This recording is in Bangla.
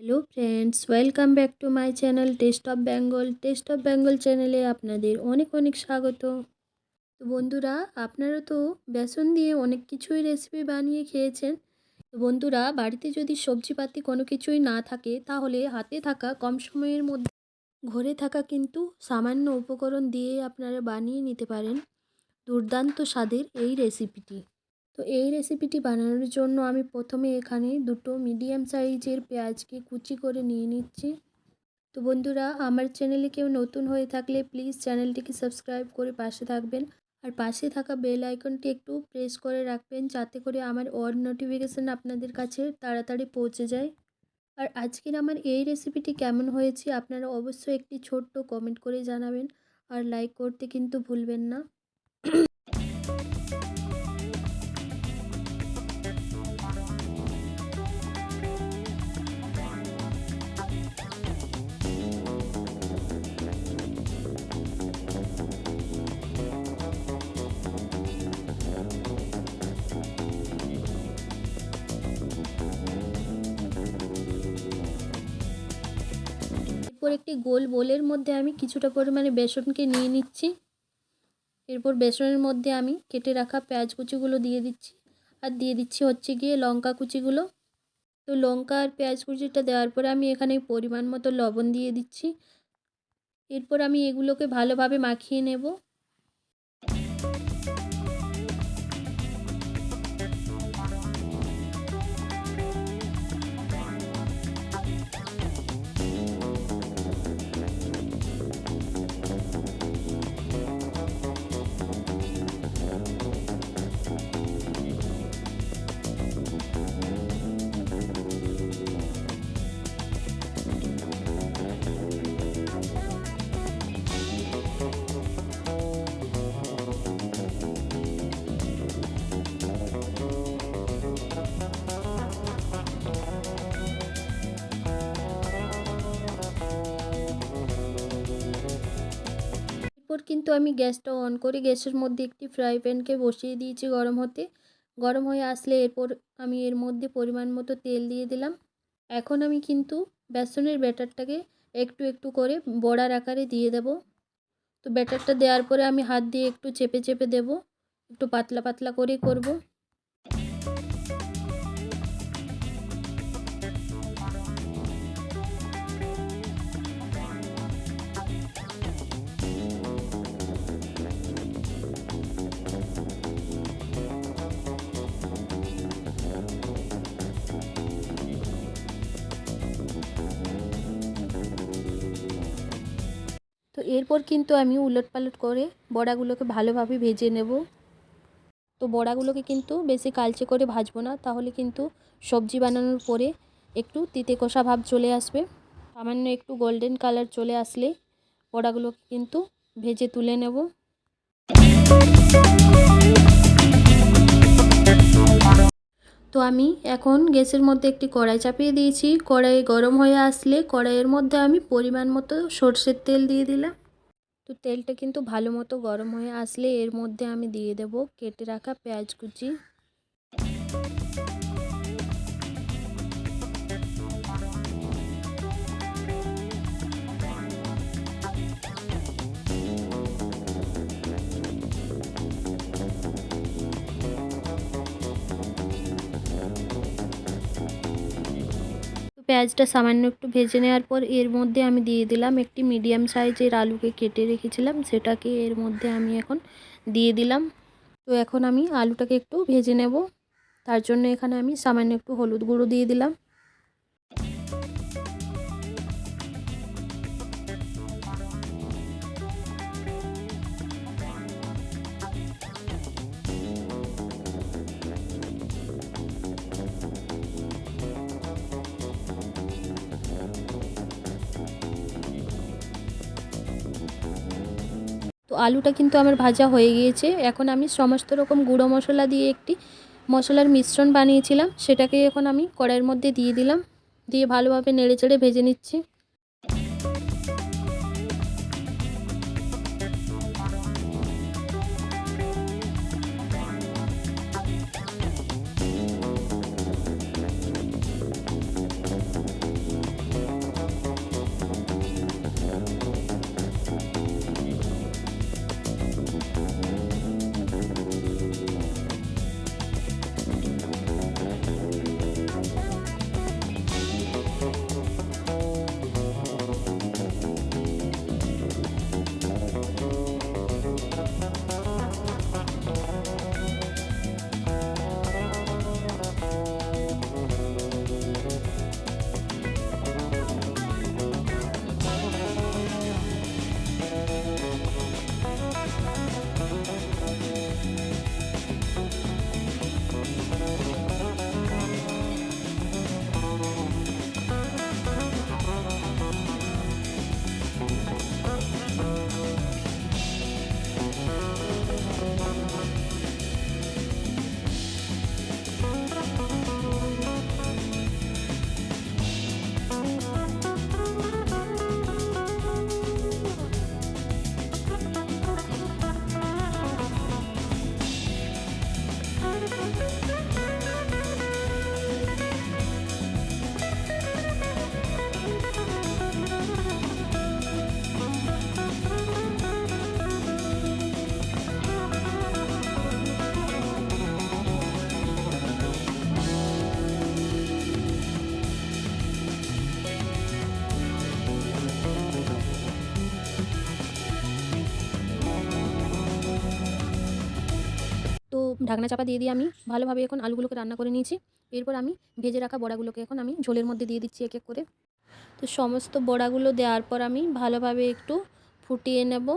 Hello friends, welcome back to my channel test of Bengal চ্যানেলে আপনাদের অনেক অনেক স্বাগত। তো বন্ধুরা, আপনারা তো বেসন দিয়ে অনেক কিছুই রেসিপি বানিয়ে খেয়েছেন। তো বন্ধুরা, বাড়িতে যদি সবজিপাতি কোনো কিছুই না থাকে, তাহলে হাতে থাকা কম সময়ের মধ্যে ঘরে থাকা কিন্তু সামান্য উপকরণ দিয়ে আপনারা বানিয়ে নিতে পারেন দুর্দান্ত স্বাদের এই রেসিপিটি। তো এই রেসিপিটি বানানোর জন্য আমি প্রথমে এখানে দুটো মিডিয়াম সাইজের পেঁয়াজকে কুচি করে নিয়ে নিচ্ছি। তো বন্ধুরা, আমার চ্যানেলে কেউ নতুন হয়ে থাকলে প্লিজ চ্যানেলটিকে সাবস্ক্রাইব করে পাশে থাকবেন, আর পাশে থাকা বেল আইকনটি একটু প্রেস করে রাখবেন, যাতে করে আমার অল নোটিফিকেশান আপনাদের কাছে তাড়াতাড়ি পৌঁছে যায়। আর আজকের আমার এই রেসিপিটি কেমন হয়েছে আপনারা অবশ্যই একটি ছোট্ট কমেন্ট করে জানাবেন, আর লাইক করতে কিন্তু ভুলবেন না। এরপর একটি গোল বোলের মধ্যে আমি কিছুটা পরিমাণে বেসনকে নিয়ে নিচ্ছি। এরপর বেসনের মধ্যে আমি কেটে রাখা পেঁয়াজ কুচিগুলো দিয়ে দিচ্ছি, আর দিয়ে দিচ্ছি হচ্ছে গিয়ে লঙ্কা কুচিগুলো। তো লঙ্কা আর পেঁয়াজ কুচিটা দেওয়ার পরে আমি এখানে পরিমাণ মতো লবণ দিয়ে দিচ্ছি। এরপর আমি এগুলোকে ভালোভাবে মাখিয়ে নেব। এরপর কিন্তু আমি গ্যাসটা অন করে গ্যাসের মধ্যে একটি ফ্রাই প্যানকে বসিয়ে দিয়েছি গরম হতে। গরম হয়ে আসলে এরপর আমি এর মধ্যে পরিমাণ মতো তেল দিয়ে দিলাম। এখন আমি কিন্তু বেসনের ব্যাটারটাকে একটু একটু করে বড়ার আকারে দিয়ে দেব। তো ব্যাটারটা দেওয়ার পরে আমি হাত দিয়ে একটু চেপে চেপে দেব, একটু পাতলা পাতলা করে করব। তো এরপর কিন্তু আমি উলটপালট করে বড়াগুলোকে ভালোভাবে ভেজে নেব। তো বড়াগুলোকে কিন্তু বেশি কালচে করে ভাজবো না, তাহলে কিন্তু সবজি বানানোর পরে একটু তিতে কষা ভাব চলে আসবে। সামান্য একটু গোল্ডেন কালার চলে আসলে বড়াগুলোকে কিন্তু ভেজে তুলে নেব। তো আমি এখন গ্যাসের মধ্যে একটি কড়াই চাপিয়ে দিয়েছি। কড়াই গরম হয়ে আসলে কড়াইয়ের মধ্যে আমি পরিমাণ মতো সরষের তেল দিয়ে দিলাম। তো তেলটা কিন্তু ভালো মতো গরম হয়ে আসলে এর মধ্যে আমি দিয়ে দেব কেটে রাখা পেঁয়াজ কুচি। পেঁয়াজটা সামান্য একটু ভেজে নেওয়ার পর এর মধ্যে আমি দিয়ে দিলাম একটি মিডিয়াম সাইজের আলুকে কেটে রেখেছিলাম, সেটাকে এর মধ্যে আমি এখন দিয়ে দিলাম। তো এখন আমি আলুটাকে একটু ভেজে নেব, তার জন্য এখানে আমি সামান্য একটু হলুদ গুঁড়ো দিয়ে দিলাম। তো আলুটা কিন্তু আমার ভাজা হয়ে গিয়েছে। এখন আমি সমস্ত রকম গুঁড়ো মশলা দিয়ে একটি মশলার মিশ্রণ বানিয়েছিলাম, সেটাকে এখন আমি কড়াইয়ের মধ্যে দিয়ে দিলাম, দিয়ে ভালোভাবে নেড়েচেড়ে ভেজে নিচ্ছি। ঢাকনা চাপা দিয়ে আমি ভালোভাবে এখন আলুগুলোকে রান্না করে নিয়েছি। এরপর আমি ভেজে রাখা বড়াগুলোকে এখন আমি ঝোলের মধ্যে দিয়ে দিচ্ছি এক এক করে। তো সমস্ত বড়াগুলো দেওয়ার পর আমি ভালোভাবে একটু ফুটিয়ে নেব।